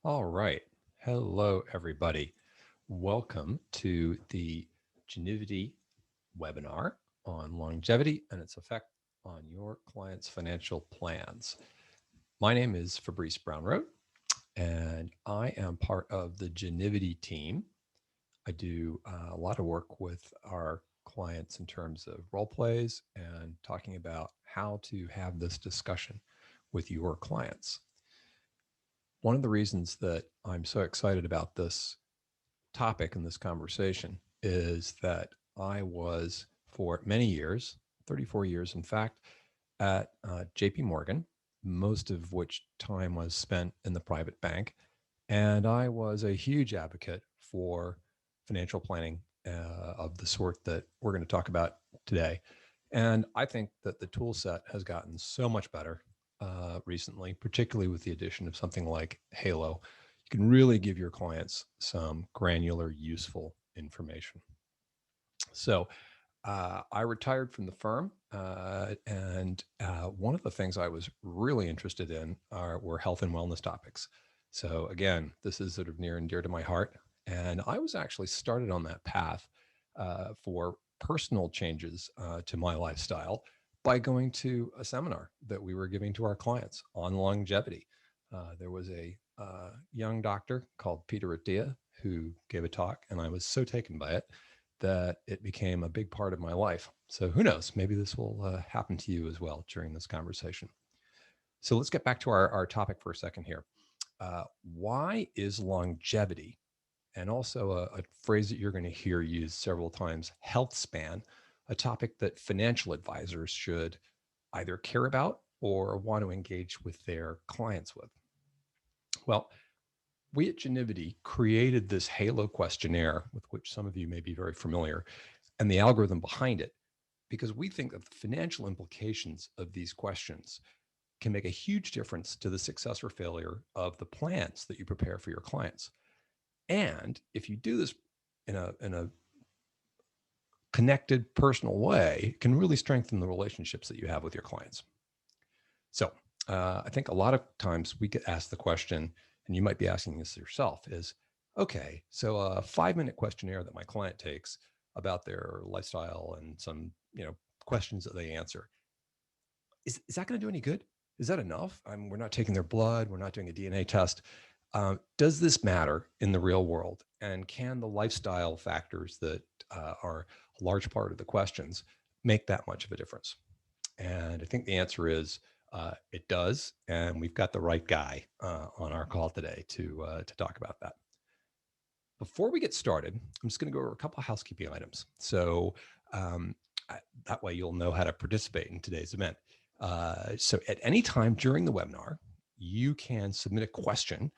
All right. Hello, everybody. Welcome to the Genivity webinar on longevity and its effect on your clients' financial plans. My name is Fabrice Brownroat, and I am part of the Genivity team. I do a lot of work with our clients in terms of role plays and talking about how to have this discussion with your clients. One of the reasons that I'm so excited about this topic in this conversation is that I was for many years, 34 years, in fact, at JP Morgan, most of which time was spent in the private bank. And I was a huge advocate for financial planning of the sort that we're going to talk about today. And I think that the tool set has gotten so much better recently, particularly with the addition of something like Halo. You can really give your clients some granular, useful information. So I retired from the firm, and one of the things I was really interested in were health and wellness topics. So again, this is sort of near and dear to my heart, and I was actually started on that path for personal changes to my lifestyle by going to a seminar that we were giving to our clients on longevity. There was a young doctor called Peter Attia who gave a talk, and I was so taken by it that it became a big part of my life. So who knows? Maybe this will happen to you as well during this conversation. So let's get back to our topic for a second here. Why is longevity, and also a phrase that you're going to hear used several times, health span, a topic that financial advisors should either care about or want to engage with their clients with? Well, we at Genivity created this Halo questionnaire with which some of you may be very familiar, and the algorithm behind it, because we think that the financial implications of these questions can make a huge difference to the success or failure of the plans that you prepare for your clients. And if you do this in a connected, personal way, it can really strengthen the relationships that you have with your clients. So I think a lot of times we get asked the question, and you might be asking this yourself, is, okay, so a 5-minute questionnaire that my client takes about their lifestyle and some, questions that they answer, is that going to do any good? Is that enough? We're not taking their blood. We're not doing a DNA test. Does this matter in the real world? And can the lifestyle factors that are a large part of the questions make that much of a difference? And I think the answer is it does. And we've got the right guy on our call today to talk about that. Before we get started, I'm just going to go over a couple of housekeeping items. So um, that way you'll know how to participate in today's event. So at any time during the webinar, you can submit a question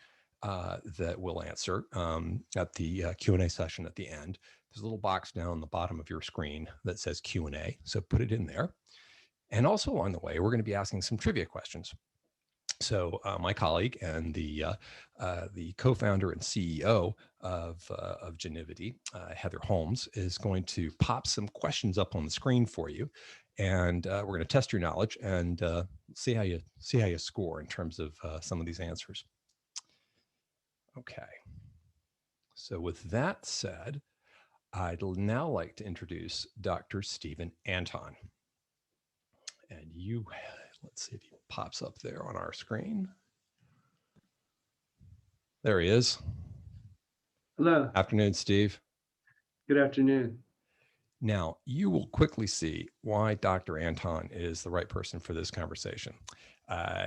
that we'll answer at the Q&A session at the end. There's a little box down the bottom of your screen that says Q&A, so put it in there. And also along the way, we're going to be asking some trivia questions. So my colleague and the co-founder and CEO of Genivity, Heather Holmes, is going to pop some questions up on the screen for you, and we're going to test your knowledge and see how you score in terms of some of these answers. Okay. So with that said, I'd now like to introduce Dr. Stephen Anton, and let's see if he pops up there on our screen. There he is. Hello. Afternoon, Steve. Good afternoon. Now, you will quickly see why Dr. Anton is the right person for this conversation.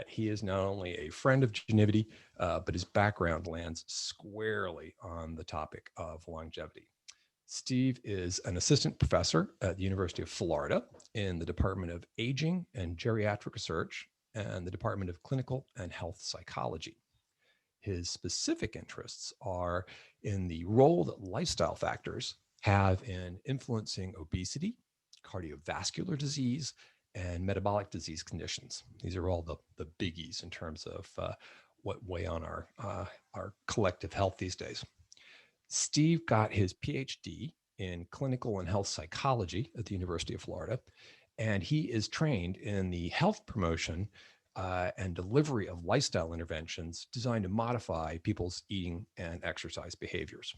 He is not only a friend of Genivity, but his background lands squarely on the topic of longevity. Steve is an assistant professor at the University of Florida in the Department of Aging and Geriatric Research and the Department of Clinical and Health Psychology. His specific interests are in the role that lifestyle factors have in influencing obesity, cardiovascular disease, and metabolic disease conditions. These are all the biggies in terms of what weigh on our collective health these days. Steve got his PhD in clinical and health psychology at the University of Florida, and he is trained in the health promotion and delivery of lifestyle interventions designed to modify people's eating and exercise behaviors.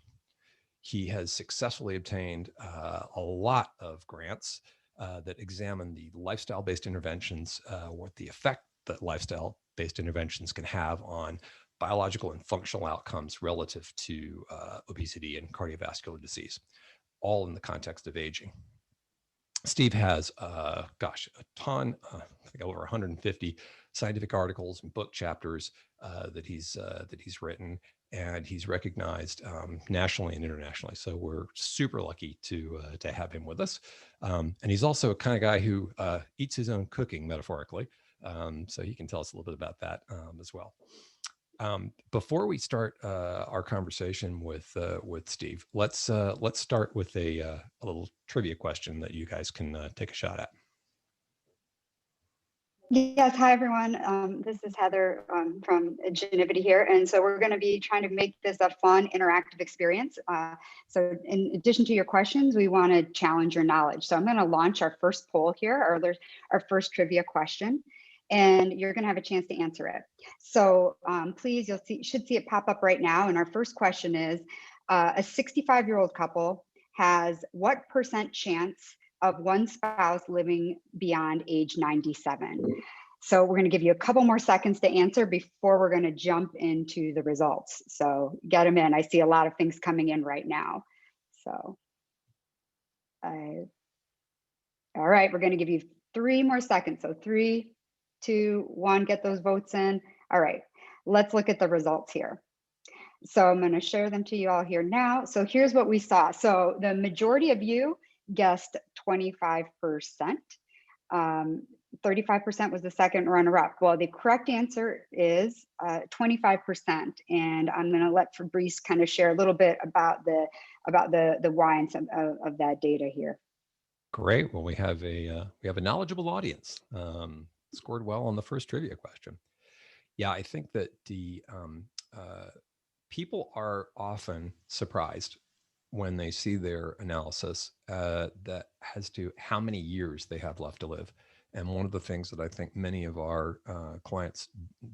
He has successfully obtained a lot of grants that examine the lifestyle-based interventions, what the effect that lifestyle-based interventions can have on biological and functional outcomes relative to obesity and cardiovascular disease, all in the context of aging. Steve has, a ton, I think over 150 scientific articles and book chapters that he's written, and he's recognized nationally and internationally. So we're super lucky to have him with us. And he's also a kind of guy who eats his own cooking, metaphorically. So he can tell us a little bit about that as well. Before we start our conversation with Steve, let's start with a little trivia question that you guys can take a shot at. Yes, hi everyone. This is Heather from Genivity here, and so we're going to be trying to make this a fun, interactive experience. So in addition to your questions, we want to challenge your knowledge. So I'm going to launch our first poll here, or our first trivia question, and you're going to have a chance to answer it. So please, should see it pop up right now. And our first question is, a 65-year-old couple has what % chance of one spouse living beyond age 97? So we're going to give you a couple more seconds to answer before we're going to jump into the results. So get them in. I see a lot of things coming in right now. So, all right, we're going to give you 3 more seconds. So 3, 2, 1, get those votes in. All right, let's look at the results here. So I'm going to share them to you all here now. So here's what we saw. So the majority of you guessed 25%. 35% was the second runner-up. Well, the correct answer is 25%, and I'm going to let Fabrice kind of share a little bit about the why and some of that data here. Great. Well, we have a knowledgeable audience. Scored well on the first trivia question. Yeah, I think that the people are often surprised when they see their analysis that has to how many years they have left to live. And one of the things that I think many of our clients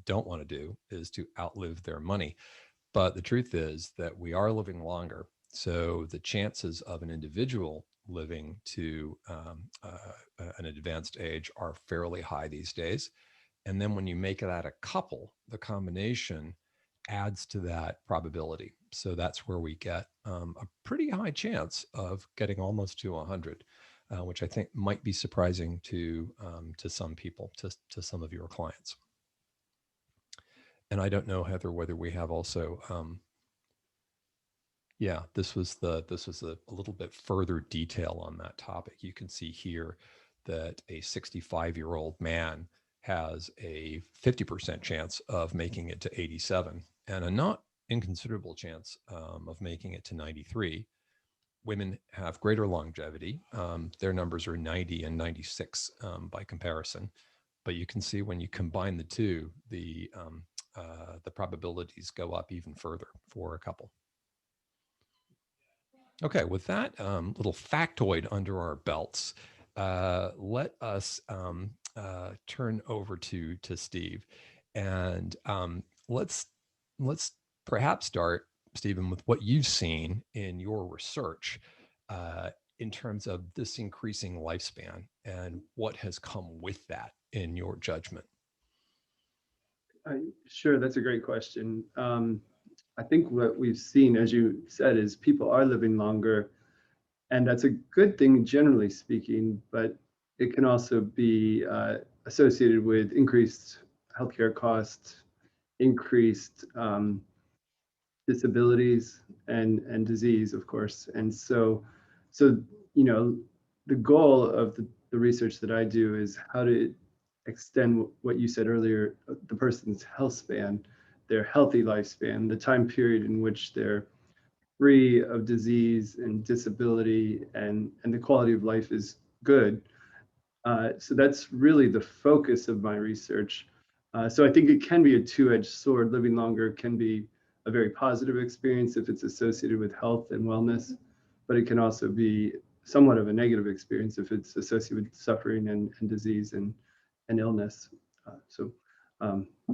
don't want to do is to outlive their money. But the truth is that we are living longer. So the chances of an individual living to an advanced age are fairly high these days. And then when you make it at a couple, the combination adds to that probability. So that's where we get a pretty high chance of getting almost to 100, which I think might be surprising to some people, to some of your clients. And I don't know, Heather, whether we have also, yeah, this was a little bit further detail on that topic. You can see here that a 65-year-old man has a 50% chance of making it to 87 and a not inconsiderable chance of making it to 93. Women have greater longevity. Their numbers are 90 and 96 by comparison. But you can see when you combine the two, the probabilities go up even further for a couple. Okay, with that little factoid under our belts, let us turn over to Steve, and let's perhaps start, Stephen, with what you've seen in your research in terms of this increasing lifespan and what has come with that in your judgment. Sure, that's a great question. I think what we've seen, as you said, is people are living longer, and that's a good thing generally speaking, but it can also be associated with increased healthcare costs, increased disabilities and disease, of course. And so you know, the goal of the research that I do is how to extend what you said earlier, the person's health span, their healthy lifespan, the time period in which they're free of disease and disability, and the quality of life is good. So that's really the focus of my research. So I think it can be a two-edged sword. Living longer can be a very positive experience if it's associated with health and wellness, but it can also be somewhat of a negative experience if it's associated with suffering and disease and illness. So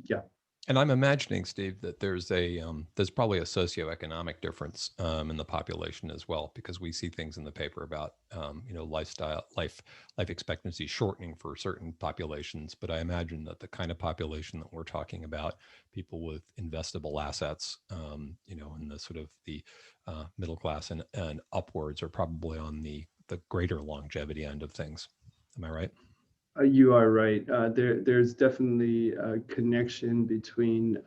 Yeah. And I'm imagining, Steve, that there's probably a socioeconomic difference in the population as well, because we see things in the paper about life expectancy shortening for certain populations. But I imagine that the kind of population that we're talking about, people with investable assets, in the sort of the middle class and upwards, are probably on the greater longevity end of things. Am I right? You are right. There's definitely a connection between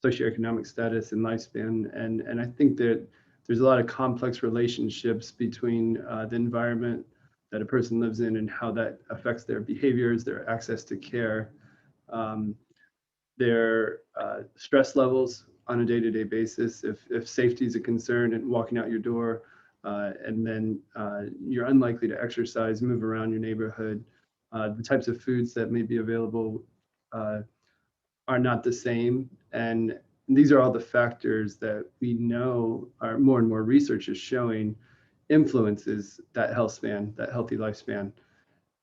socioeconomic status and lifespan, and I think that there's a lot of complex relationships between the environment that a person lives in and how that affects their behaviors, their access to care, um, their stress levels on a day-to-day basis. If safety is a concern and walking out your door, and then you're unlikely to exercise, move around your neighborhood. The types of foods that may be available are not the same. And these are all the factors that we know are more and more research is showing influences that health span, that healthy lifespan.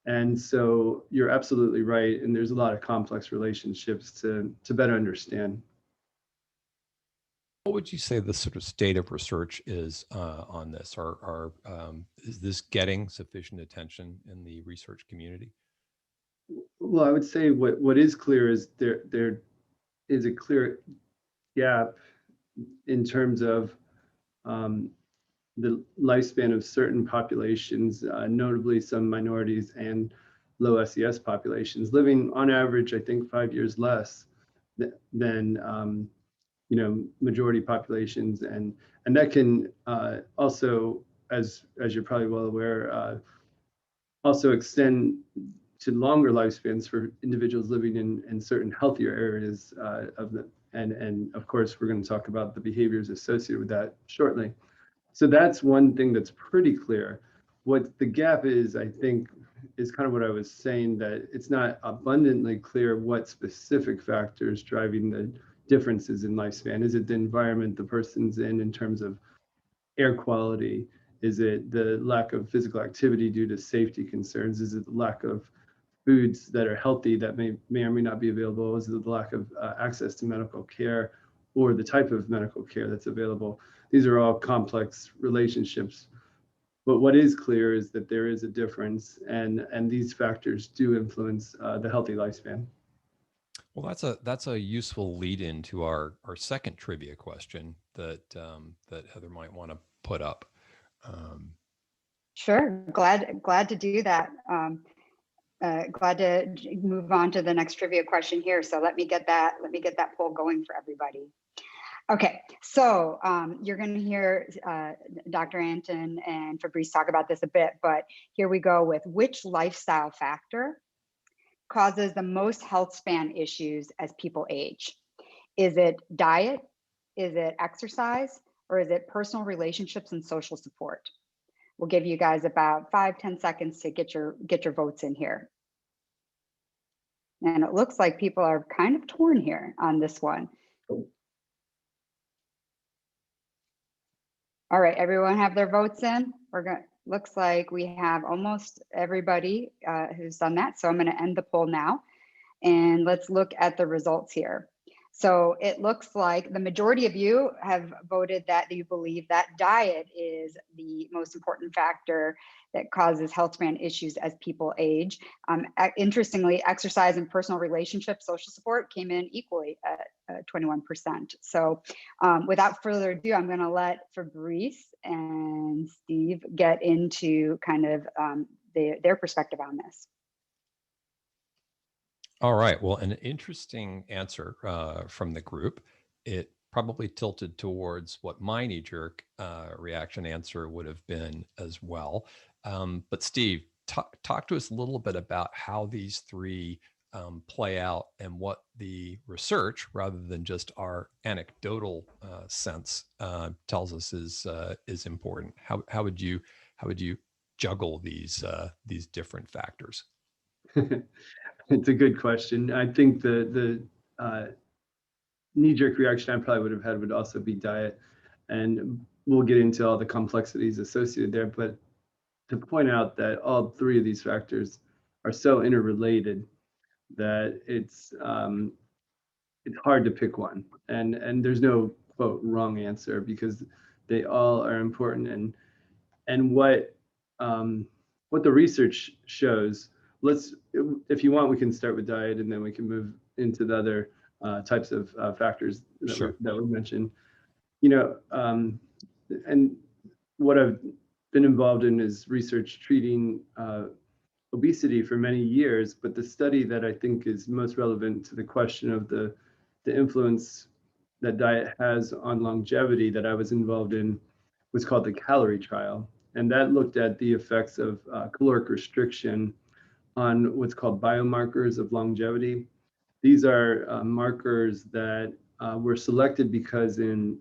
And so you're absolutely right. And there's a lot of complex relationships to better understand. What would you say the sort of state of research is on this? Is this getting sufficient attention in the research community? Well, I would say what is clear is there is a clear gap in terms of um, the lifespan of certain populations, notably some minorities and low SES populations, living on average, I think, 5 years less than majority populations, and that can also, as you're probably well aware, also extend to longer lifespans for individuals living in certain healthier areas of the and of course we're going to talk about the behaviors associated with that shortly. So that's one thing that's pretty clear. What the gap is, I think, is kind of what I was saying, that it's not abundantly clear what specific factors driving the differences in lifespan. Is it the environment the person's in terms of air quality? Is it the lack of physical activity due to safety concerns? Is it the lack of foods that are healthy that may or may not be available? Is it the lack of access to medical care or the type of medical care that's available? These are all complex relationships. But what is clear is that there is a difference, and these factors do influence the healthy lifespan. Well, that's a useful lead into our second trivia question that that Heather might want to put up. Sure, glad to do that. Glad to move on to the next trivia question here. So let me get that poll going for everybody. Okay, so you're going to hear Dr. Anton and Fabrice talk about this a bit, but here we go with which lifestyle factor causes the most health span issues as people age? Is it diet? Is it exercise? Or is it personal relationships and social support? We'll give you guys about 5-10 seconds to get your votes in here. And it looks like people are kind of torn here on this one. All right, everyone have their votes in? Looks like we have almost everybody who's done that. So I'm going to end the poll now and let's look at the results here. So it looks like the majority of you have voted that you believe that diet is the most important factor that causes health span issues as people age. Interestingly, exercise and personal relationships, social support came in equally at 21%. So without further ado, I'm going to let Fabrice and Steve get into kind of their perspective on this. All right. Well, an interesting answer from the group. It probably tilted towards what my knee-jerk reaction answer would have been as well. But Steve, talk to us a little bit about how these three play out and what the research, rather than just our anecdotal sense, tells us is important. How would you juggle these different factors? It's a good question. I think the knee-jerk reaction I probably would have had would also be diet, and we'll get into all the complexities associated there. But to point out that all three of these factors are so interrelated, that it's hard to pick one, and there's no quote wrong answer because they all are important. And what the research shows, if you want, we can start with diet and then we can move into the other types of factors that Sure. were mentioned. And what I've been involved in is research treating obesity for many years, but the study that I think is most relevant to the question of the influence that diet has on longevity that I was involved in was called the Calorie Trial. And that looked at the effects of caloric restriction on what's called biomarkers of longevity. These are markers that were selected because in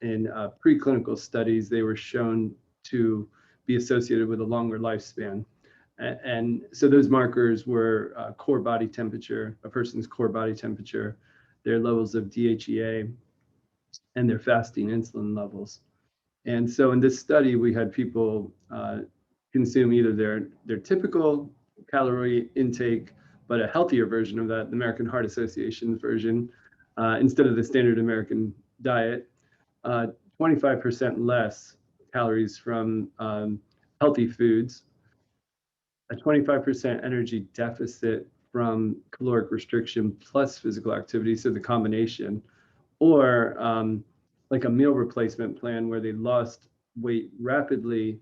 preclinical studies, they were shown to be associated with a longer lifespan. And so those markers were core body temperature, a person's core body temperature, their levels of DHEA, and their fasting insulin levels. And so in this study, we had people consume either their typical calorie intake, but a healthier version of that, the American Heart Association's version, instead of the standard American diet, 25% less calories from healthy foods, a 25% energy deficit from caloric restriction plus physical activity, so the combination, or like a meal replacement plan where they lost weight rapidly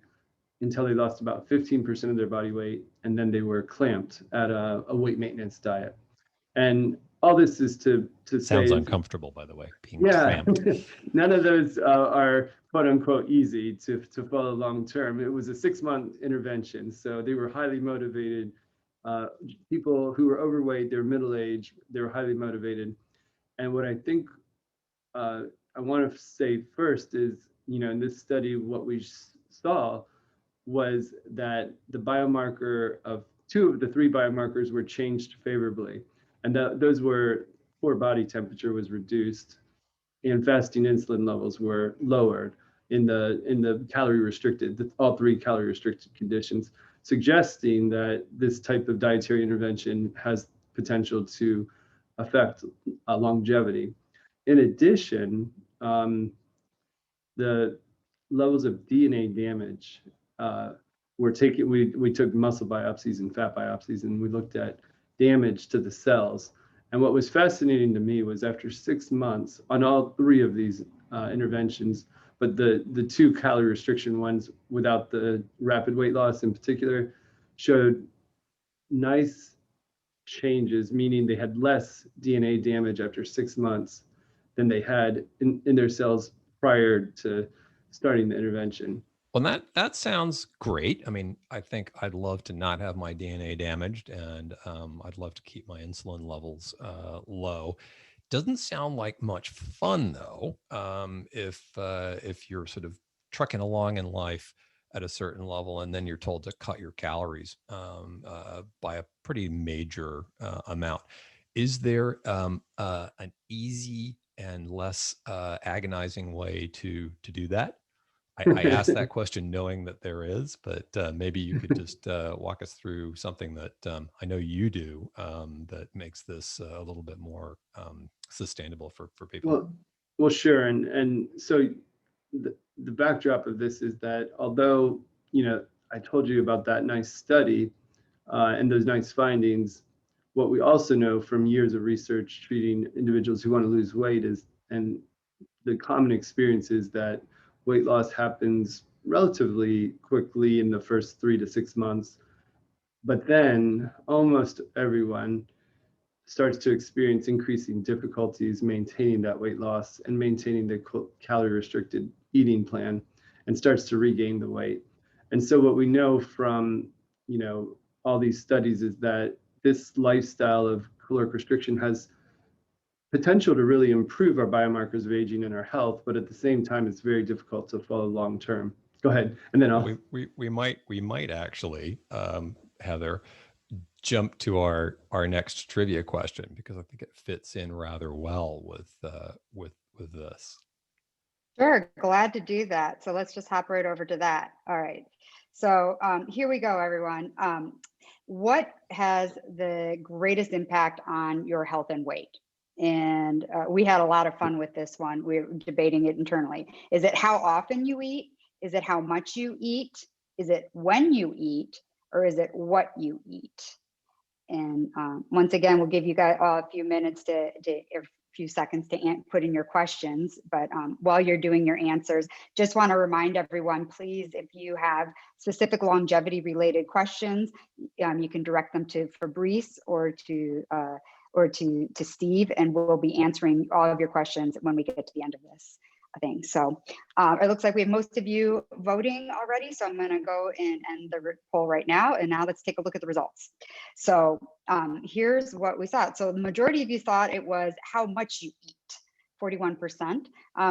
until they lost about 15% of their body weight, and then they were clamped at a weight maintenance diet. And all this is to Sounds say, uncomfortable, by the way, being yeah, cramped. none of those are quote unquote easy to follow long term. It was a 6-month intervention, so they were highly motivated. People who were overweight, they were middle aged, they were highly motivated. And what I think I want to say first is, in this study, what we saw was that the biomarker of 2 of the 3 biomarkers were changed favorably. And those were core body temperature was reduced and fasting insulin levels were lowered in the calorie restricted, all 3 calorie restricted conditions, suggesting that this type of dietary intervention has potential to affect longevity. In addition, the levels of DNA damage were taken. We took muscle biopsies and fat biopsies, and we looked at damage to the cells. And what was fascinating to me was after 6 months on all 3 of these interventions, but the 2 calorie restriction ones without the rapid weight loss in particular showed nice changes, meaning they had less DNA damage after 6 months than they had in their cells prior to starting the intervention. Well, that sounds great. I mean, I think I'd love to not have my DNA damaged, and I'd love to keep my insulin levels low. Doesn't sound like much fun though. If you're sort of trucking along in life at a certain level, and then you're told to cut your calories by a pretty major amount, is there an easy and less agonizing way to do that? I asked that question knowing that there is, but maybe you could just walk us through something that I know you do that makes this a little bit more sustainable for people. Well, sure. And so the backdrop of this is that although, I told you about that nice study and those nice findings, what we also know from years of research treating individuals who want to lose weight and the common experience is that weight loss happens relatively quickly in the first 3 to 6 months, but then almost everyone starts to experience increasing difficulties maintaining that weight loss and maintaining the calorie restricted eating plan and starts to regain the weight. And so what we know from, all these studies is that this lifestyle of caloric restriction has potential to really improve our biomarkers of aging and our health, but at the same time, it's very difficult to follow long term. Go ahead, and then I'll. We might actually, Heather, jump to our next trivia question because I think it fits in rather well with this. Sure, glad to do that. So let's just hop right over to that. All right. So here we go, everyone. what has the greatest impact on your health and weight? And we had a lot of fun with this one. We were debating it internally. Is it how often you eat? Is it how much you eat? Is it when you eat? Or is it what you eat? And once again, we'll give you guys a few minutes a few seconds to put in your questions. But while you're doing your answers, just want to remind everyone, please, if you have specific longevity related questions, you can direct them to Fabrice or to Steve, and we'll be answering all of your questions when we get to the end of this thing. So it looks like we have most of you voting already. So I'm going to go and end the poll right now. And now let's take a look at the results. So here's what we saw. So the majority of you thought it was how much you eat, 41%,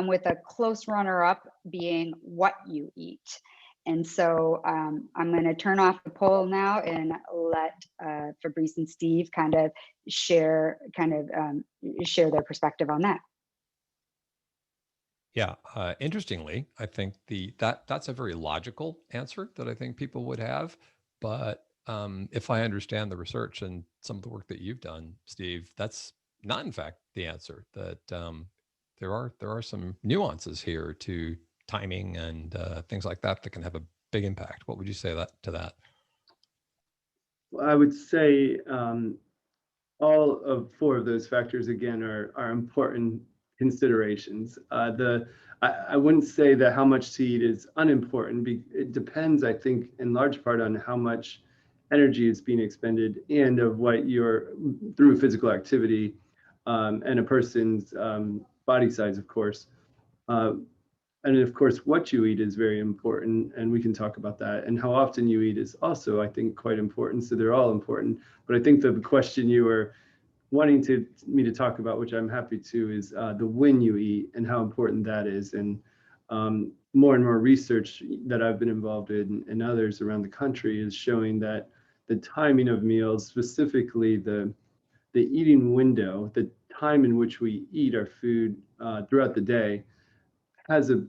with a close runner up being what you eat. And so I'm going to turn off the poll now and let Fabrice and Steve kind of share their perspective on that. Yeah, interestingly, I think that's a very logical answer that I think people would have. But if I understand the research and some of the work that you've done, Steve, that's not in fact the answer. That there are some nuances here to timing and things like that that can have a big impact. What would you say to that? Well, I would say all of four of those factors again are important considerations. I wouldn't say that how much to eat is unimportant. It depends, I think, in large part on how much energy is being expended and of what you're through physical activity and a person's body size, of course. And of course, what you eat is very important, and we can talk about that. And how often you eat is also, I think, quite important. So they're all important. But I think the question you were wanting me to talk about, which I'm happy to, is the when you eat and how important that is. And more and more research that I've been involved in and others around the country is showing that the timing of meals, specifically the eating window, the time in which we eat our food throughout the day, has a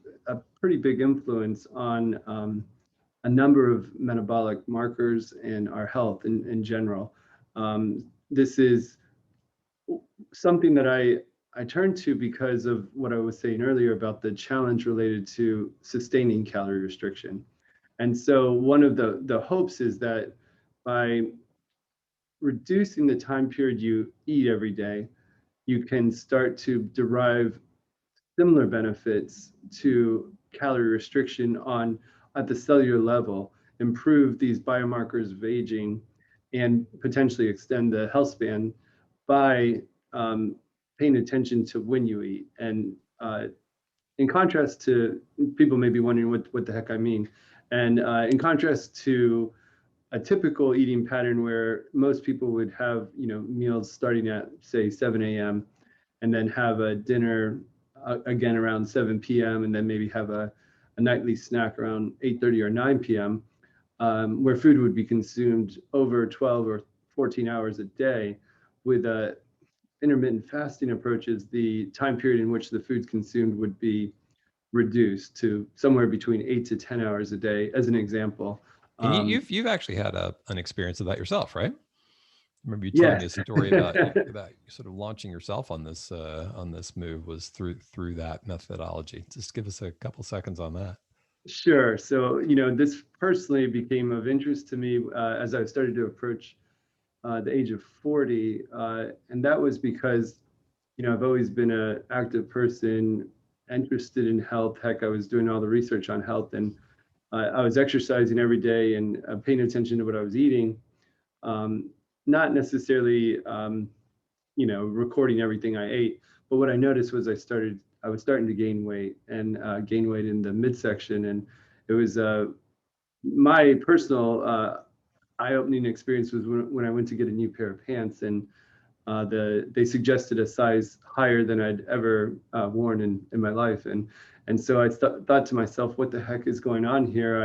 pretty big influence on a number of metabolic markers and our health in general. This is something that I turn to because of what I was saying earlier about the challenge related to sustaining calorie restriction. And so one of the hopes is that by reducing the time period you eat every day, you can start to derive similar benefits to calorie restriction at the cellular level, improve these biomarkers of aging, and potentially extend the health span by paying attention to when you eat. And in contrast to, people may be wondering what the heck I mean. And in contrast to a typical eating pattern where most people would have, meals starting at say 7 a.m. and then have a dinner again around 7 p.m. and then maybe have a nightly snack around 8:30 or 9 p.m. Where food would be consumed over 12 or 14 hours a day. With intermittent fasting approaches, the time period in which the food's consumed would be reduced to somewhere between 8 to 10 hours a day, as an example. And you've actually had an experience of that yourself, right? I remember you telling me a story about sort of launching yourself on this move was through that methodology. Just give us a couple seconds on that. Sure. So, this personally became of interest to me as I started to approach the age of 40. And that was because, I've always been an active person, interested in health. Heck, I was doing all the research on health, and I was exercising every day and paying attention to what I was eating. Not necessarily, recording everything I ate, but what I noticed was I was starting to gain weight and gain weight in the midsection. And it was my personal eye-opening experience was when I went to get a new pair of pants, and they suggested a size higher than I'd ever worn in my life. And so I thought to myself, what the heck is going on here?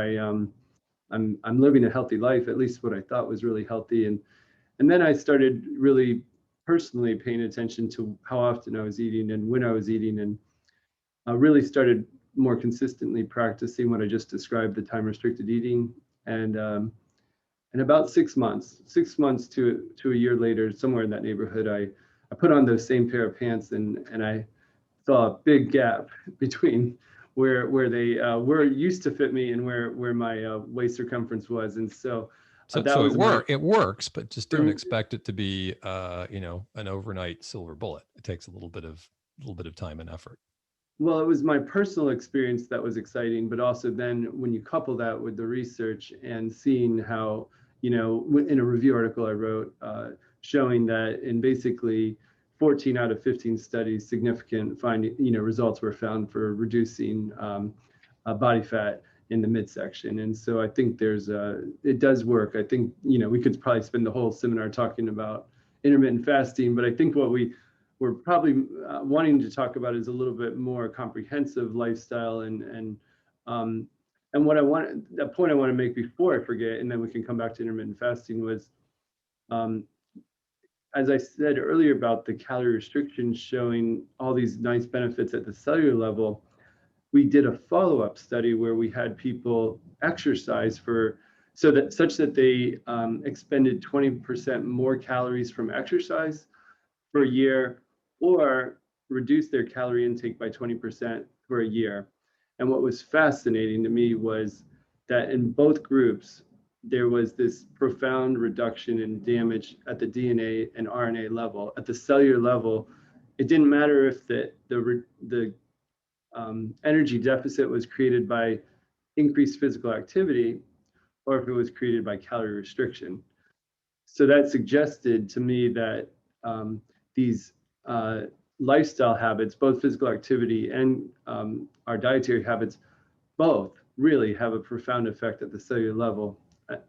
I'm living a healthy life, at least what I thought was really healthy. And then I started really personally paying attention to how often I was eating and when I was eating, and really started more consistently practicing what I just described, the time restricted eating. And And about 6 months to a year later, somewhere in that neighborhood, I put on those same pair of pants, and I saw a big gap between where they were used to fit me and where my waist circumference was. And so that So was it works, but just don't Mhm. expect it to be an overnight silver bullet. It takes a little bit of time and effort. Well, it was my personal experience that was exciting, but also then when you couple that with the research and seeing how, in a review article I wrote, showing that in basically 14 out of 15 studies, significant results were found for reducing body fat in the midsection. And so I think it does work. I think, we could probably spend the whole seminar talking about intermittent fasting, but I think what we're probably wanting to talk about is a little bit more comprehensive lifestyle and what the point I want to make before I forget, and then we can come back to intermittent fasting, was as I said earlier about the calorie restriction showing all these nice benefits at the cellular level. We did a follow-up study where we had people exercise such that they expended 20% more calories from exercise for a year, or reduce their calorie intake by 20% for a year. And what was fascinating to me was that in both groups, there was this profound reduction in damage at the DNA and RNA level. At the cellular level, it didn't matter if the energy deficit was created by increased physical activity or if it was created by calorie restriction. So that suggested to me that these lifestyle habits, both physical activity and our dietary habits, both really have a profound effect at the cellular level.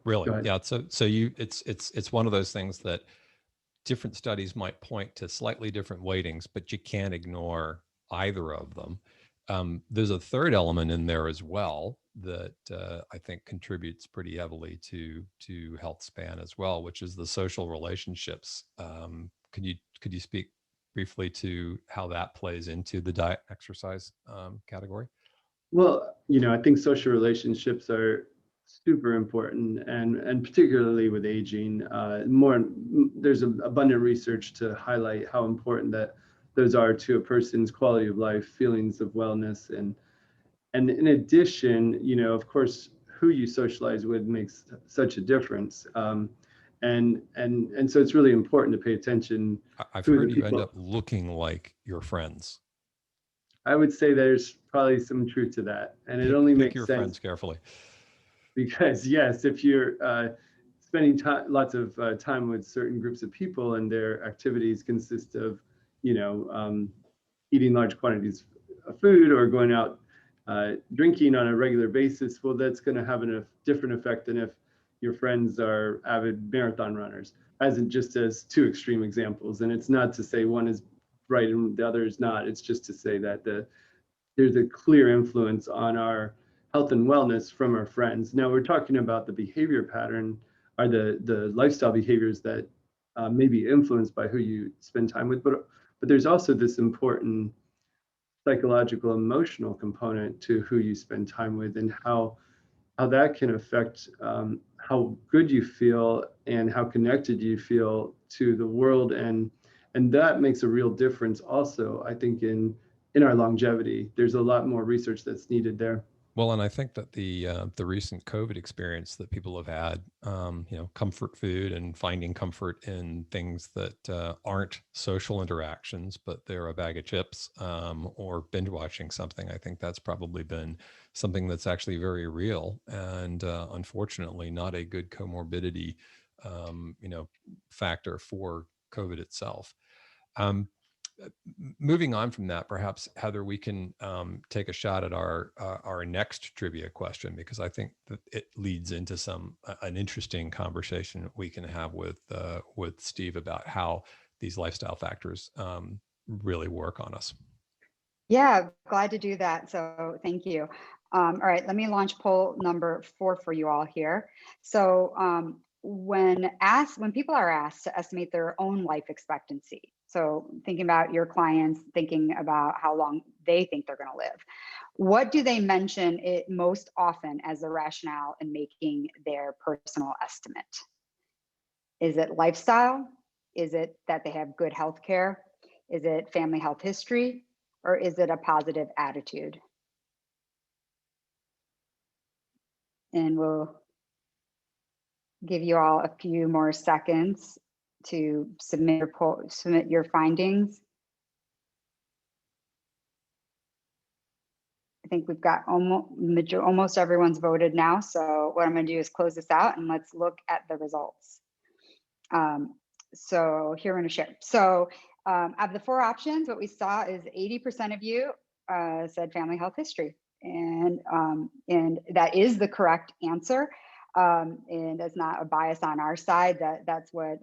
Really, yeah. So it's one of those things that different studies might point to slightly different weightings, but you can't ignore either of them. There's a third element in there as well that I think contributes pretty heavily to health span as well, which is the social relationships. Could you speak briefly to how that plays into the diet exercise category? Well, I think social relationships are super important, and particularly with aging, there's abundant research to highlight how important that those are to a person's quality of life, feelings of wellness, and in addition, of course, who you socialize with makes such a difference. And so it's really important to pay attention. I've heard you end up looking like your friends. I would say there's probably some truth to that, and it only makes your sense friends carefully. Because yes, if you're spending lots of time with certain groups of people and their activities consist of, eating large quantities of food or going out drinking on a regular basis, well, that's going to have a different effect than if your friends are avid marathon runners, as two extreme examples. And it's not to say one is right and the other is not. It's just to say that there's a clear influence on our health and wellness from our friends. Now we're talking about the behavior pattern, or the lifestyle behaviors that may be influenced by who you spend time with, but there's also this important psychological, emotional component to who you spend time with, and how that can affect how good you feel and how connected you feel to the world, and that makes a real difference also, I think, in our longevity. There's a lot more research that's needed there. Well, and I think that the recent COVID experience that people have had, comfort food and finding comfort in things that aren't social interactions, but they're a bag of chips or binge watching something. I think that's probably been something that's actually very real and unfortunately not a good comorbidity, factor for COVID itself. Moving on from that, perhaps Heather, we can take a shot at our next trivia question, because I think that it leads into an interesting conversation we can have with Steve about how these lifestyle factors really work on us. Yeah, glad to do that. So thank you. All right, let me launch poll number 4 for you all here. So when people are asked to estimate their own life expectancy, so thinking about your clients, thinking about how long they think they're going to live, What do they mention it most often as a rationale in making their personal estimate? Is it lifestyle? Is it that they have good health care? Is it family health history? Or is it a positive attitude? And we'll give you all a few more seconds to submit your findings. I think we've got almost everyone's voted now. So what I'm going to do is close this out and let's look at the results. So here we're going to share. So of the 4 options, what we saw is 80% of you said family health history, and that is the correct answer. And that's not a bias on our side. That's what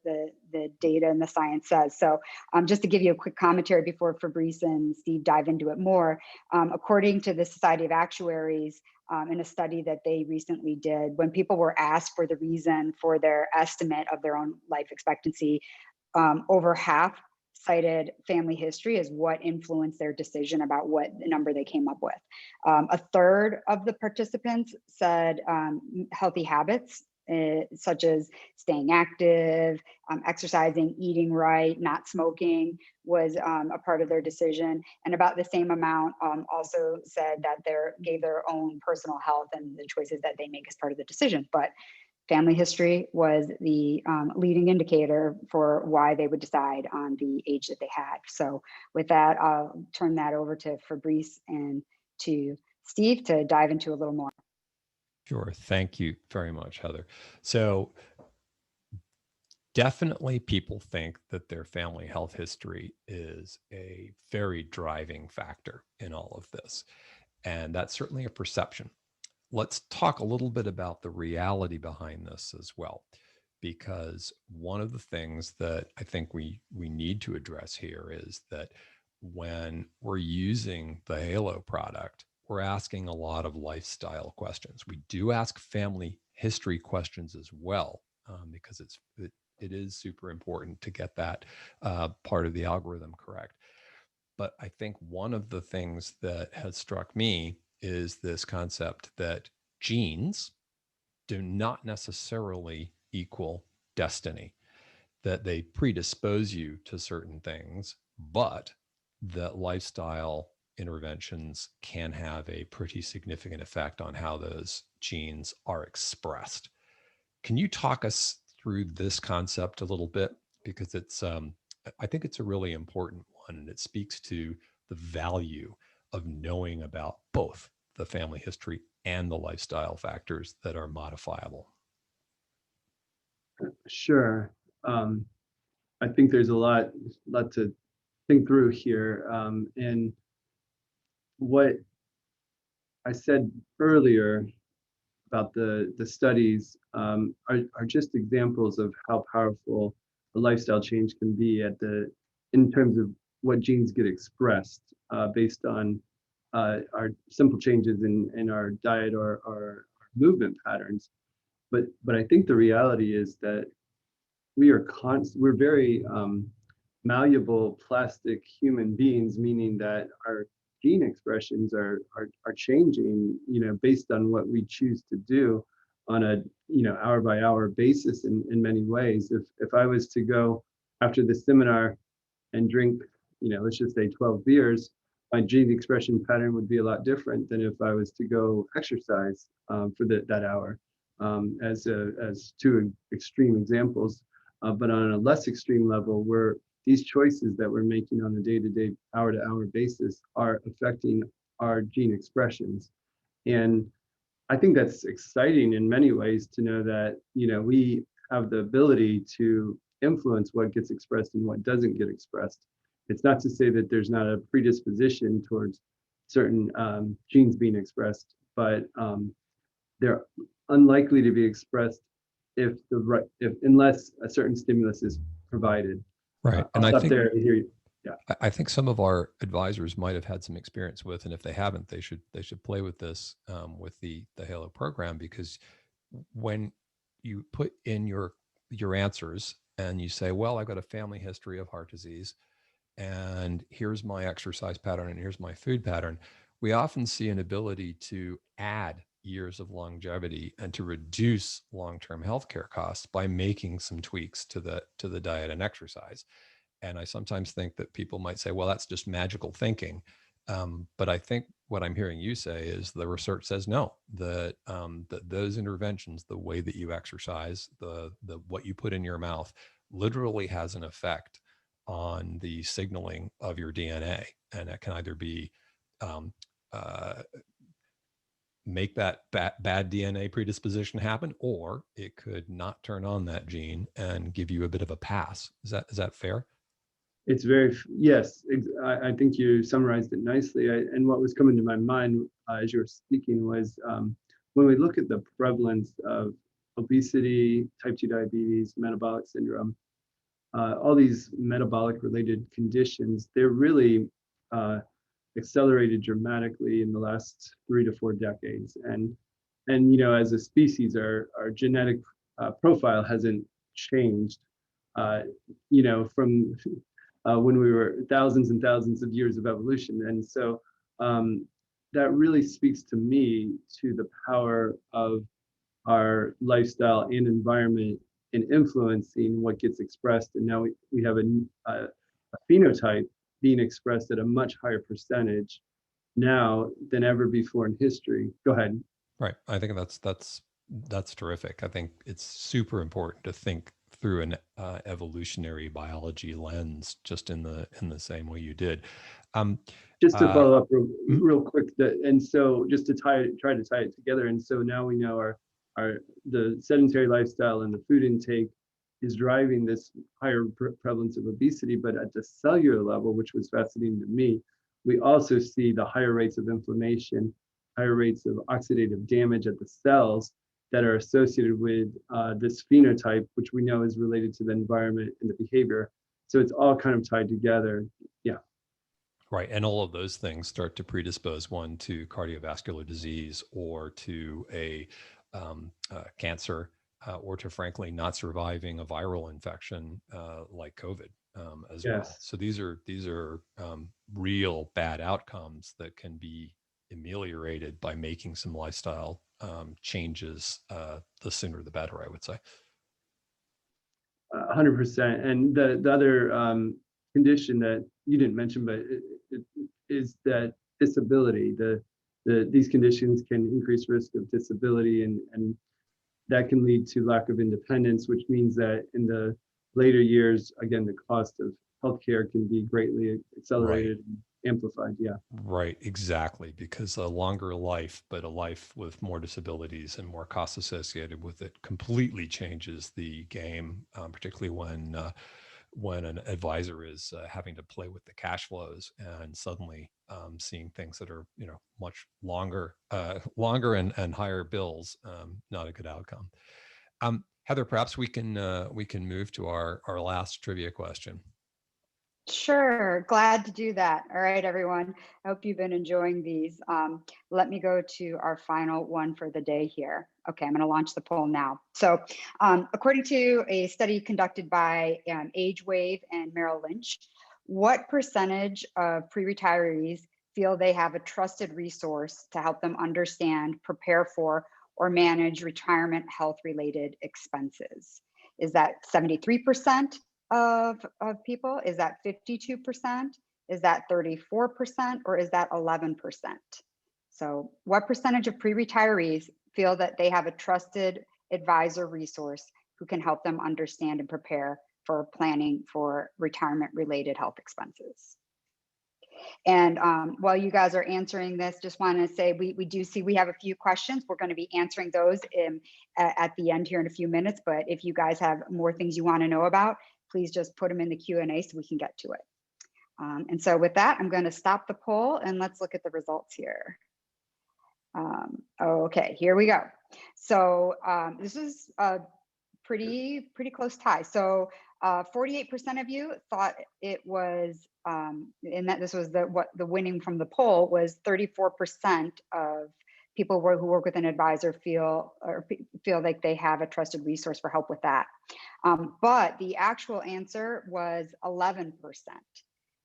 the data and the science says. So just to give you a quick commentary before Fabrice and Steve dive into it more, according to the Society of Actuaries, in a study that they recently did, when people were asked for the reason for their estimate of their own life expectancy, over half cited family history as what influenced their decision about what number they came up with. A third of the participants said healthy habits, such as staying active, exercising, eating right, not smoking was a part of their decision. And about the same amount also said that gave their own personal health and the choices that they make as part of the decision. But family history was the leading indicator for why they would decide on the age that they had. So with that, I'll turn that over to Fabrice and to Steve to dive into a little more. Sure. Thank you very much, Heather. So definitely people think that their family health history is a very driving factor in all of this. And that's certainly a perception. Let's talk a little bit about the reality behind this as well, because one of the things that I think we need to address here is that when we're using the Halo product, we're asking a lot of lifestyle questions. We do ask family history questions as well, because it is super important to get that part of the algorithm correct. But I think one of the things that has struck me is this concept that genes do not necessarily equal destiny, that they predispose you to certain things, but that lifestyle interventions can have a pretty significant effect on how those genes are expressed. Can you talk us through this concept a little bit? Because I think it's a really important one, and it speaks to the value of knowing about both the family history and the lifestyle factors that are modifiable. Sure. I think there's a lot to think through here. And what I said earlier about the studies are just examples of how powerful a lifestyle change can be in terms of what genes get expressed based on our simple changes in our diet or our movement patterns. But I think the reality is that we're very malleable plastic human beings, meaning that our gene expressions are changing, based on what we choose to do on a hour by hour basis in many ways. If I was to go after the seminar and drink, let's just say 12 beers, my gene expression pattern would be a lot different than if I was to go exercise for that hour, as two extreme examples. But on a less extreme level, where these choices that we're making on a day-to-day, hour-to-hour basis are affecting our gene expressions. And I think that's exciting in many ways to know that, we have the ability to influence what gets expressed and what doesn't get expressed. It's not to say that there's not a predisposition towards certain genes being expressed, but they're unlikely to be expressed unless a certain stimulus is provided. Right. And I think there and hear you. Yeah. I think some of our advisors might have had some experience with, and if they haven't, they should play with this with the Halo program, because when you put in your answers and you say, well, I've got a family history of heart disease, and here's my exercise pattern, and here's my food pattern, we often see an ability to add years of longevity and to reduce long-term healthcare costs by making some tweaks to the diet and exercise. And I sometimes think that people might say, well, that's just magical thinking. But I think what I'm hearing you say is the research says no, that those interventions, the way that you exercise, the what you put in your mouth, literally has an effect on the signaling of your DNA, and it can either be um, uh, make that bad DNA predisposition happen, or it could not turn on that gene and give you a bit of a pass. Is that fair? It's very, yes, I think you summarized it nicely. And what was coming to my mind as you were speaking was when we look at the prevalence of obesity, type 2 diabetes, metabolic syndrome, all these metabolic related conditions, they're really accelerated dramatically in the last 3 to 4 decades. And you know, as a species, our genetic profile hasn't changed. You know, from when we were thousands and thousands of years of evolution. And so that really speaks to me to the power of our lifestyle and environment in influencing what gets expressed. And now we have a phenotype being expressed at a much higher percentage now than ever before in history. Go ahead. Right. I think that's terrific. I think it's super important to think through an evolutionary biology lens, just in the same way you did. Um, Just to uh, follow up mhm. real quick, and so just to try to tie it together, and so now we know the sedentary lifestyle and the food intake is driving this higher prevalence of obesity, but at the cellular level, which was fascinating to me, we also see the higher rates of inflammation, higher rates of oxidative damage at the cells that are associated with this phenotype, which we know is related to the environment and the behavior. So it's all kind of tied together. Yeah. Right. And all of those things start to predispose one to cardiovascular disease, or to a cancer, or to, frankly, not surviving a viral infection like COVID as well. Yes. So these are real bad outcomes that can be ameliorated by making some lifestyle changes. The sooner the better, I would say. 100%. And the other condition that you didn't mention, but it is that disability. These conditions can increase risk of disability, and that can lead to lack of independence, which means that in the later years, again, the cost of healthcare can be greatly Right. accelerated and amplified. Yeah. Right, exactly. Because a longer life, but a life with more disabilities and more costs associated with it, completely changes the game, particularly when an advisor is having to play with the cash flows, and suddenly seeing things that are, much longer, longer and higher bills. Not a good outcome. Heather, perhaps we can move to our last trivia question. Sure, glad to do that. All right, everyone. I hope you've been enjoying these. Let me go to our final one for the day here. Okay, I'm going to launch the poll now. So, according to a study conducted by AgeWave and Merrill Lynch, what percentage of pre-retirees feel they have a trusted resource to help them understand, prepare for, or manage retirement health-related expenses? Is that 73%? Of people? Is that 52%? Is that 34%? Or is that 11%? So what percentage of pre-retirees feel that they have a trusted advisor resource who can help them understand and prepare for planning for retirement related health expenses? And while you guys are answering this, just want to say we do see we have a few questions. We're going to be answering those at the end here in a few minutes. But if you guys have more things you want to know about, please just put them in the Q&A so we can get to it. And so with that, I'm going to stop the poll and let's look at the results here. Okay, here we go. So this is a pretty close tie. So 48% of you thought it was, and that this was what the winning from the poll was 34% of people who work with an advisor feel like they have a trusted resource for help with that. But the actual answer was 11%.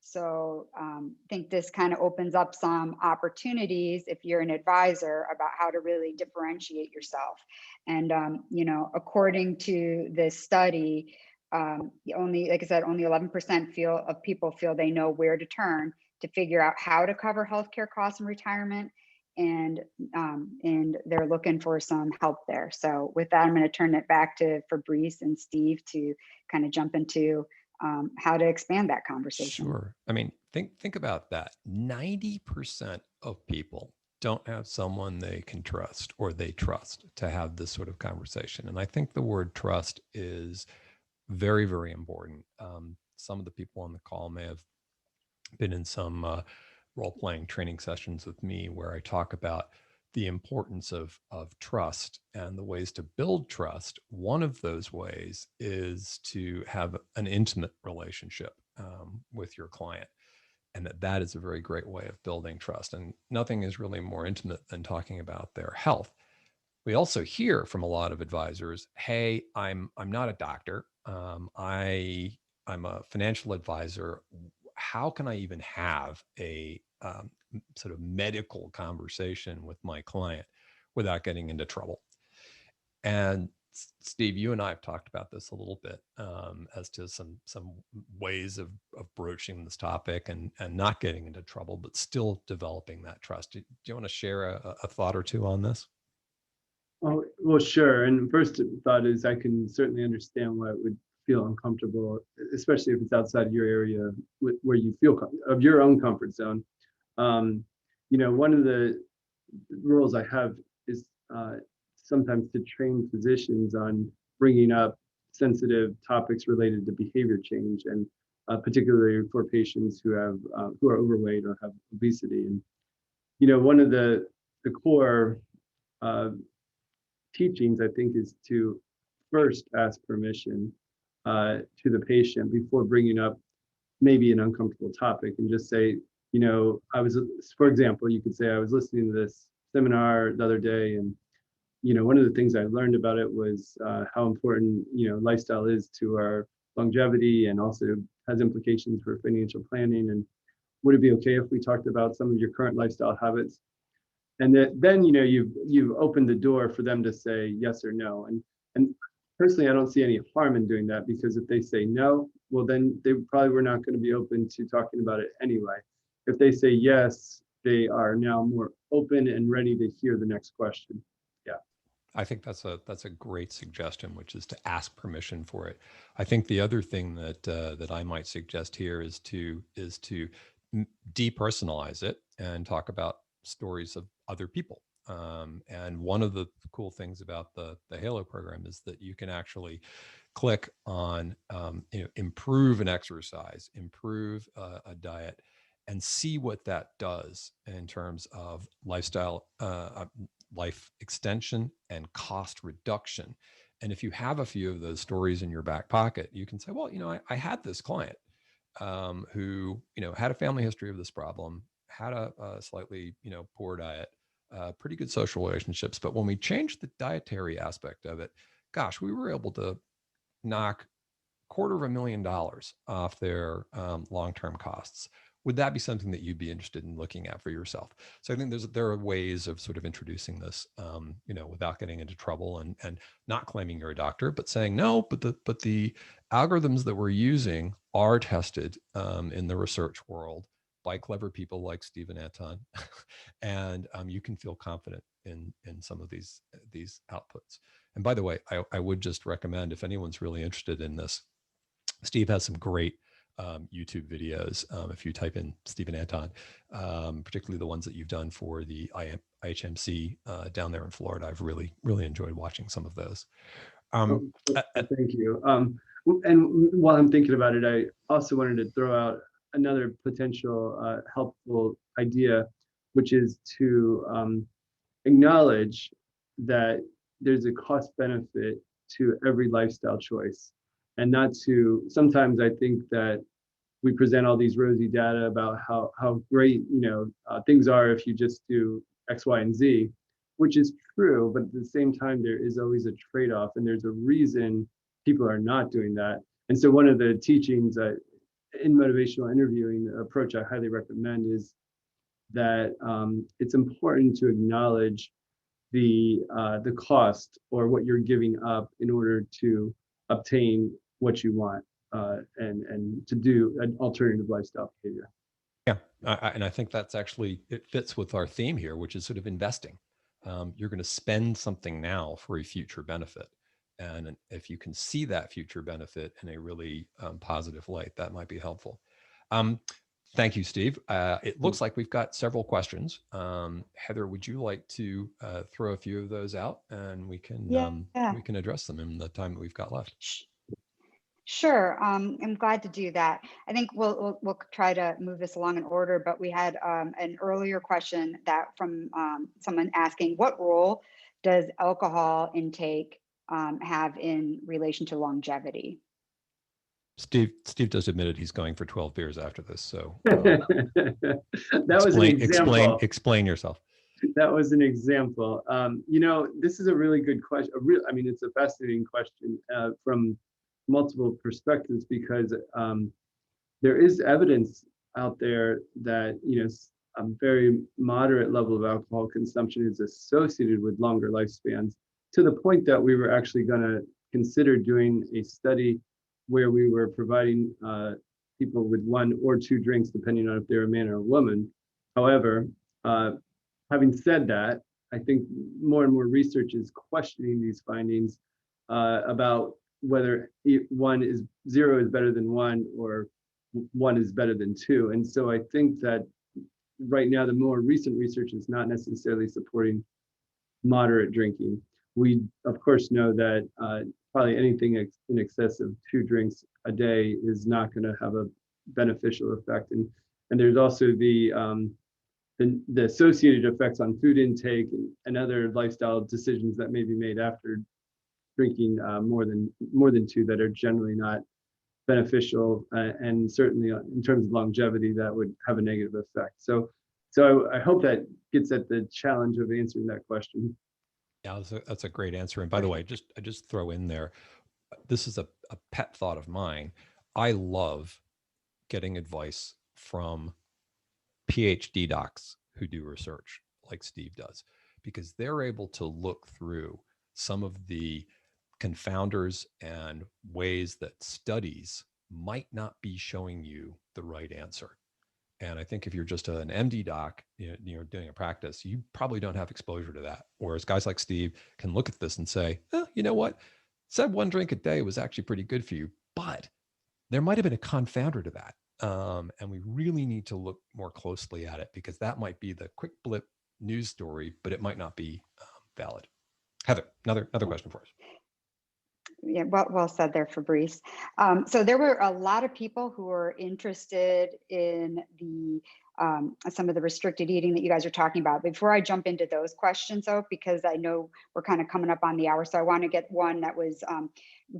So I think this kind of opens up some opportunities if you're an advisor about how to really differentiate yourself. And, according to this study, only, like I said, only 11% of people feel they know where to turn to figure out how to cover healthcare costs in retirement. And they're looking for some help there. So with that, I'm going to turn it back to Fabrice and Steve to kind of jump into how to expand that conversation. Sure. I mean, think about that. 90% of people don't have someone they can trust or they trust to have this sort of conversation. And I think the word trust is very, very important. Some of the people on the call may have been in some role-playing training sessions with me where I talk about the importance of trust and the ways to build trust. One of those ways is to have an intimate relationship with your client, and that is a very great way of building trust. And nothing is really more intimate than talking about their health. We also hear from a lot of advisors, "Hey, I'm not a doctor. I'm a financial advisor. How can I even have a sort of medical conversation with my client without getting into trouble?" And Steve, you and I have talked about this a little bit as to some ways of broaching this topic and not getting into trouble, but still developing that trust. Do you want to share a thought or two on this? Oh, well, sure. And first thought is I can certainly understand why it would feel uncomfortable, especially if it's outside of your area where you feel of your own comfort zone. One of the rules I have is sometimes to train physicians on bringing up sensitive topics related to behavior change, and particularly for patients who are overweight or have obesity. And one of the core teachings, I think, is to first ask permission to the patient before bringing up maybe an uncomfortable topic, and just say, for example, you could say, I was listening to this seminar the other day, and one of the things I learned about it was how important lifestyle is to our longevity, and also has implications for financial planning. And would it be okay if we talked about some of your current lifestyle habits? And then you've opened the door for them to say yes or no. And personally, I don't see any harm in doing that, because if they say no, well, then they probably were not going to be open to talking about it anyway. If they say yes, they are now more open and ready to hear the next question. Yeah. I think that's a great suggestion, which is to ask permission for it. I think the other thing that I might suggest here is to depersonalize it and talk about stories of other people. And one of the cool things about the Halo program is that you can actually click on improve an exercise, improve a diet, and see what that does in terms of lifestyle, life extension, and cost reduction. And if you have a few of those stories in your back pocket, you can say, well, I had this client who had a family history of this problem, had a slightly poor diet, pretty good social relationships, but when we changed the dietary aspect of it, gosh, we were able to knock $250,000 off their long-term costs. Would that be something that you'd be interested in looking at for yourself? So I think there are ways of sort of introducing this, without getting into trouble and not claiming you're a doctor, but saying no, but the algorithms that we're using are tested in the research world by clever people like Steve and Anton, and you can feel confident in some of these outputs. And by the way, I would just recommend, if anyone's really interested in this, Steve has some great YouTube videos. If you type in Steve and Anton, particularly the ones that you've done for the IHMC down there in Florida, I've really, really enjoyed watching some of those. Thank you. And while I'm thinking about it, I also wanted to throw out another potential helpful idea, which is to acknowledge that there's a cost benefit to every lifestyle choice, and not to, sometimes I think that we present all these rosy data about how great things are if you just do X, Y, and Z, which is true, but at the same time there is always a trade-off, and there's a reason people are not doing that. And so one of the teachings in motivational interviewing, the approach I highly recommend is that it's important to acknowledge the cost or what you're giving up in order to obtain what you want, and to do an alternative lifestyle behavior. Yeah, and I think that's actually, it fits with our theme here, which is sort of investing. You're going to spend something now for a future benefit. And if you can see that future benefit in a really positive light, that might be helpful. Thank you, Steve. It looks like we've got several questions. Heather, would you like to throw a few of those out, and we can address them in the time that we've got left? Sure. I'm glad to do that. I think we'll try to move this along in order, but we had an earlier question that from someone asking, what role does alcohol intake have in relation to longevity? Steve just admitted he's going for 12 beers after this. So That was an example. Explain yourself. That was an example. This is a really good question. It's a fascinating question from multiple perspectives, because there is evidence out there that a very moderate level of alcohol consumption is associated with longer lifespans, to the point that we were actually going to consider doing a study where we were providing people with 1 or 2 drinks, depending on if they're a man or a woman. However, having said that, I think more and more research is questioning these findings about whether 0 is better than 1 or 1 is better than 2. And so I think that right now the more recent research is not necessarily supporting moderate drinking. We of course know that probably anything in excess of 2 drinks a day is not going to have a beneficial effect. And there's also the associated effects on food intake and other lifestyle decisions that may be made after drinking more than 2 that are generally not beneficial, and certainly in terms of longevity that would have a negative effect. So I hope that gets at the challenge of answering that question. Yeah, that's a great answer. And by the way, I just throw in there, this is a pet thought of mine. I love getting advice from PhD docs who do research like Steve does, because they're able to look through some of the confounders and ways that studies might not be showing you the right answer. And I think if you're just an MD doc, doing a practice, you probably don't have exposure to that. Whereas guys like Steve can look at this and say, oh, you know what? Said 1 drink a day was actually pretty good for you, but there might have been a confounder to that. And we really need to look more closely at it, because that might be the quick blip news story, but it might not be valid. Heather, another question for us. Yeah, well said there, Fabrice. So there were a lot of people who were interested in the some of the restricted eating that you guys are talking about. Before I jump into those questions, though, because I know we're kind of coming up on the hour, so I want to get one that was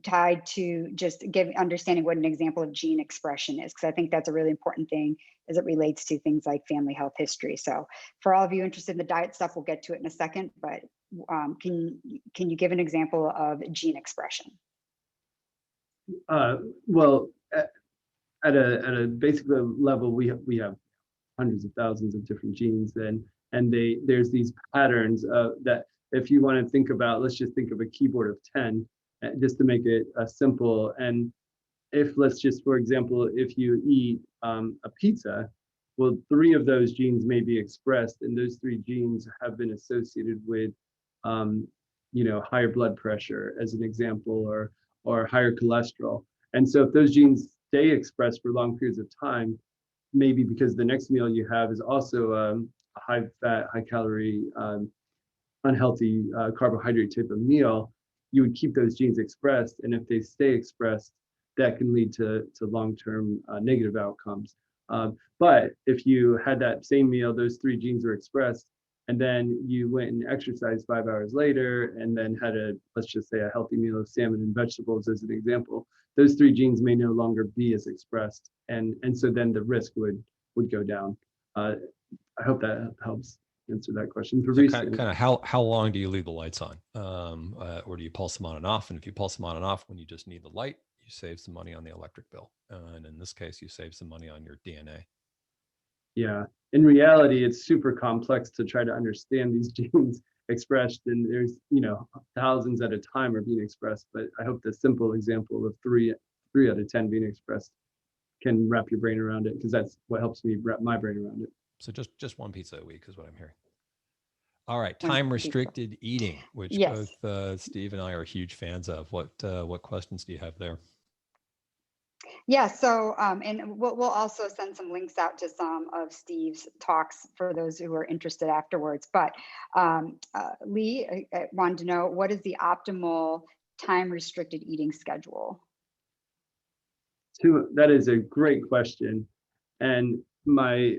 tied to just understanding what an example of gene expression is, because I think that's a really important thing as it relates to things like family health history. So for all of you interested in the diet stuff, we'll get to it in a second, but can you give an example of gene expression? Well, at a basic level, we have hundreds of thousands of different genes, and there's these patterns that, if you want to think about, let's just think of a keyboard of 10, just to make it simple. And if, let's just, for example, if you eat a pizza, well, 3 of those genes may be expressed, and those 3 genes have been associated with higher blood pressure, as an example, or higher cholesterol. And so if those genes stay expressed for long periods of time, maybe because the next meal you have is also a high fat, high calorie, unhealthy carbohydrate type of meal, you would keep those genes expressed. And if they stay expressed, that can lead to long-term negative outcomes. But if you had that same meal, those 3 genes were expressed, and then you went and exercised 5 hours later, and then had let's just say a healthy meal of salmon and vegetables as an example, those 3 genes may no longer be as expressed. And so then the risk would go down. I hope that helps answer that question. So kind of how long do you leave the lights on? Or do you pulse them on and off? And if you pulse them on and off when you just need the light, you you save some money on the electric bill. And in this case, you save some money on your DNA. Yeah. In reality, it's super complex to try to understand these genes expressed, and there's, thousands at a time are being expressed. But I hope the simple example of three out of 10 being expressed can wrap your brain around it, because that's what helps me wrap my brain around it. So just one pizza a week is what I'm hearing. All right, One time pizza. restricted eating, which Yes. both Steve and I are huge fans of. What questions do you have there? Yeah, so and we'll also send some links out to some of Steve's talks for those who are interested afterwards. But Lee, I wanted to know, what is the optimal time restricted eating schedule? That is a great question, and my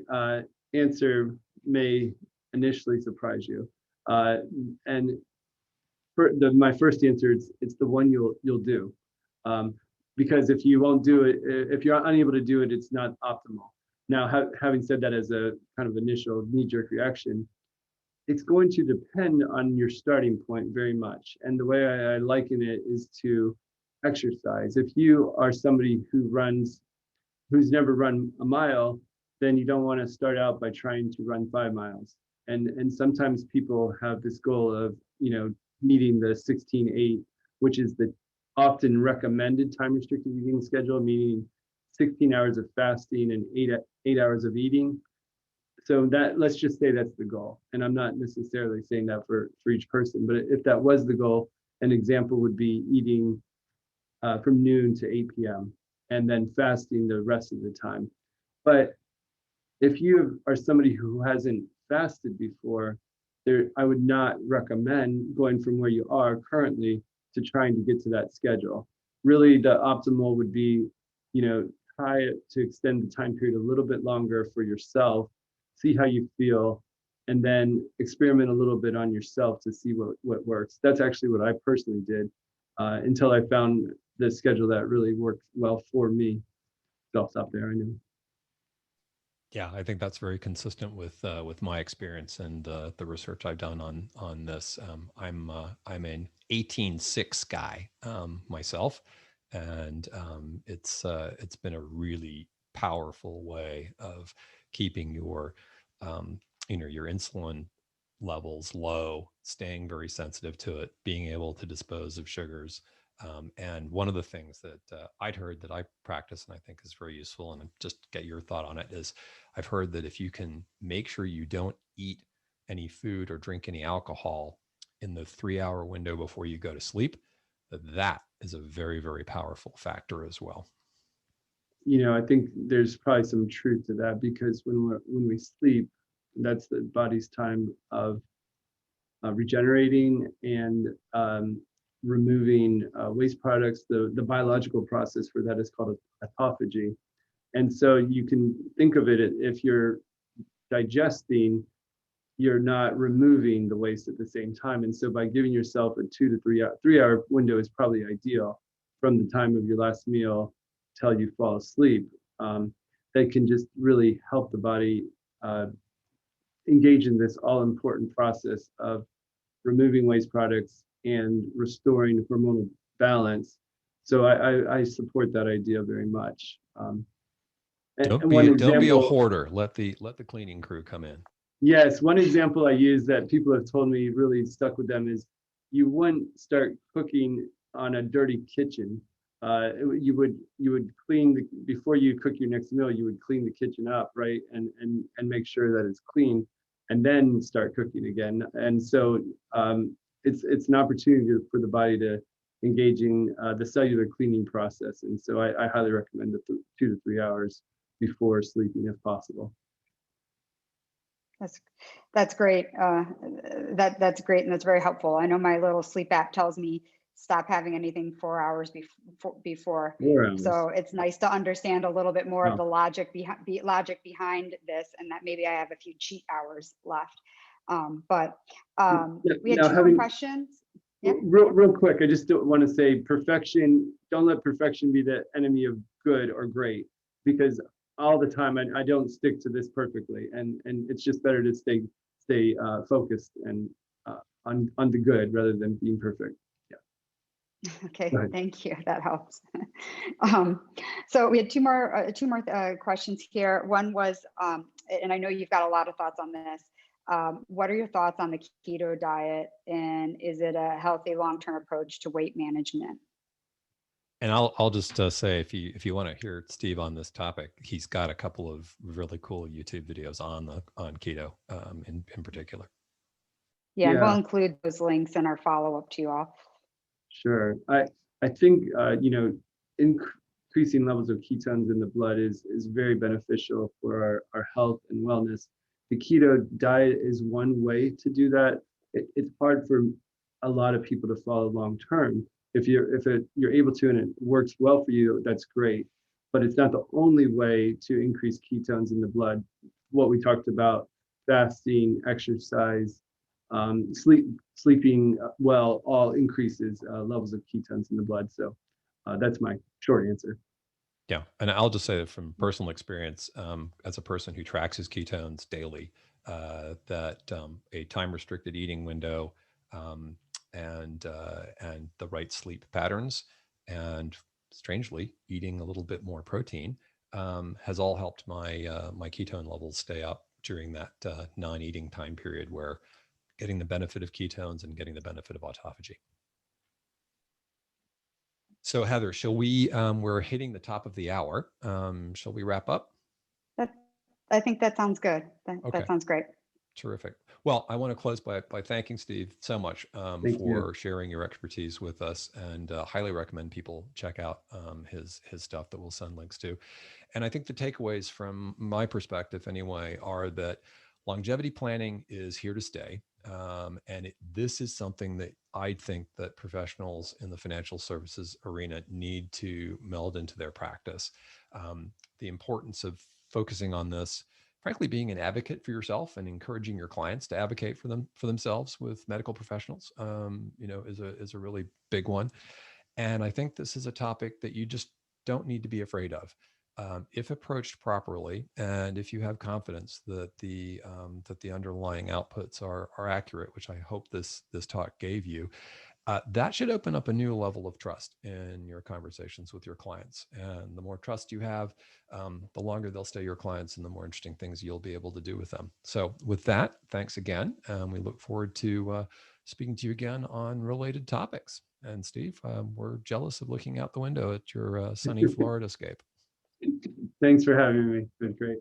answer may initially surprise you. And my first answer, it's the one you'll do, because if you won't do it, if you're unable to do it, it's not optimal. Now, having said that, as a kind of initial knee-jerk reaction, it's going to depend on your starting point very much. And the way I liken it is to exercise. If you are somebody who's never run a mile, then you don't want to start out by trying to run 5 miles. And sometimes people have this goal of, meeting the 16-8, which is the often recommended time restricted eating schedule, meaning 16 hours of fasting and 8 hours of eating. So that, let's just say that's the goal. And I'm not necessarily saying that for each person, but if that was the goal, an example would be eating from noon to 8 p.m. and then fasting the rest of the time. But if you are somebody who hasn't fasted before, I would not recommend going from where you are currently to trying to get to that schedule. Really, the optimal would be, try to extend the time period a little bit longer for yourself, see how you feel, and then experiment a little bit on yourself to see what works. That's actually what I personally did until I found the schedule that really worked well for me. So I'll stop there. I know. Yeah, I think that's very consistent with my experience and the research I've done on this. I'm an 18-6 guy myself, and it's been a really powerful way of keeping your your insulin levels low, staying very sensitive to it, being able to dispose of sugars. And one of the things that I'd heard that I practice and I think is very useful, and just get your thought on it, is I've heard that if you can make sure you don't eat any food or drink any alcohol in the 3-hour window before you go to sleep, that is a very, very powerful factor as well. I think there's probably some truth to that, because when we sleep, that's the body's time of regenerating and removing waste products. The biological process for that is called autophagy. And so you can think of it, if you're digesting, you're not removing the waste at the same time. And so by giving yourself a 2 to 3 hour window is probably ideal, from the time of your last meal till you fall asleep. That can just really help the body engage in this all important process of removing waste products and restoring hormonal balance. So I support that idea very much. Don't be a hoarder. Let the cleaning crew come in. Yes, one example I use that people have told me really stuck with them is, you wouldn't start cooking on a dirty kitchen. You would clean before you cook your next meal. You would clean the kitchen up, right, and make sure that it's clean, and then start cooking again. And so it's an opportunity for the body to engage in the cellular cleaning process. And so I highly recommend the 2 to 3 hours before sleeping if possible. That's great. That's great, and that's very helpful. I know my little sleep app tells me stop having anything 4 hours before. 4 hours. So it's nice to understand a little bit more Wow. of the logic behind this, and that maybe I have a few cheat hours left. We had 2 more questions. Yeah. Real quick, I just don't want to say perfection. Don't let perfection be the enemy of good or great, because all the time I don't stick to this perfectly, and it's just better to stay focused and on the good rather than being perfect. Yeah. Okay, Go ahead. thank you. That helps. So we had two more questions here. One was, and I know you've got a lot of thoughts on this. What are your thoughts on the keto diet, and is it a healthy long-term approach to weight management? And I'll just say, if you want to hear Steve on this topic, he's got a couple of really cool YouTube videos on keto in particular. Yeah, and Yeah. we'll include those links in our follow-up to you all. Sure. I think increasing levels of ketones in the blood is very beneficial for our health and wellness. The keto diet is one way to do that. It's hard for a lot of people to follow long term. If you're able to and it works well for you, that's great. But it's not the only way to increase ketones in the blood. What we talked about, fasting, exercise, sleeping well, all increases levels of ketones in the blood. So that's my short answer. Yeah, and I'll just say that from personal experience, as a person who tracks his ketones daily, that a time-restricted eating window um, and the right sleep patterns, and strangely, eating a little bit more protein has all helped my ketone levels stay up during that non-eating time period, where getting the benefit of ketones and getting the benefit of autophagy. So Heather, shall we, we're hitting the top of the hour. Shall we wrap up? I think that sounds good. Okay. That sounds great. Terrific. Well, I want to close by thanking Steve so much Thank for you. sharing your expertise with us, and highly recommend people check out his stuff that we'll send links to. And I think the takeaways from my perspective anyway are that longevity planning is here to stay. And this is something that I think that professionals in the financial services arena need to meld into their practice. The importance of focusing on this, frankly, being an advocate for yourself and encouraging your clients to advocate for themselves with medical professionals, is a really big one. And I think this is a topic that you just don't need to be afraid of. If approached properly, and if you have confidence that the underlying outputs are accurate, which I hope this talk gave you, that should open up a new level of trust in your conversations with your clients. And the more trust you have, the longer they'll stay your clients, and the more interesting things you'll be able to do with them. So with that, thanks again. We look forward to speaking to you again on related topics. And Steve, we're jealous of looking out the window at your sunny Florida scape. Thanks for having me. It's been great.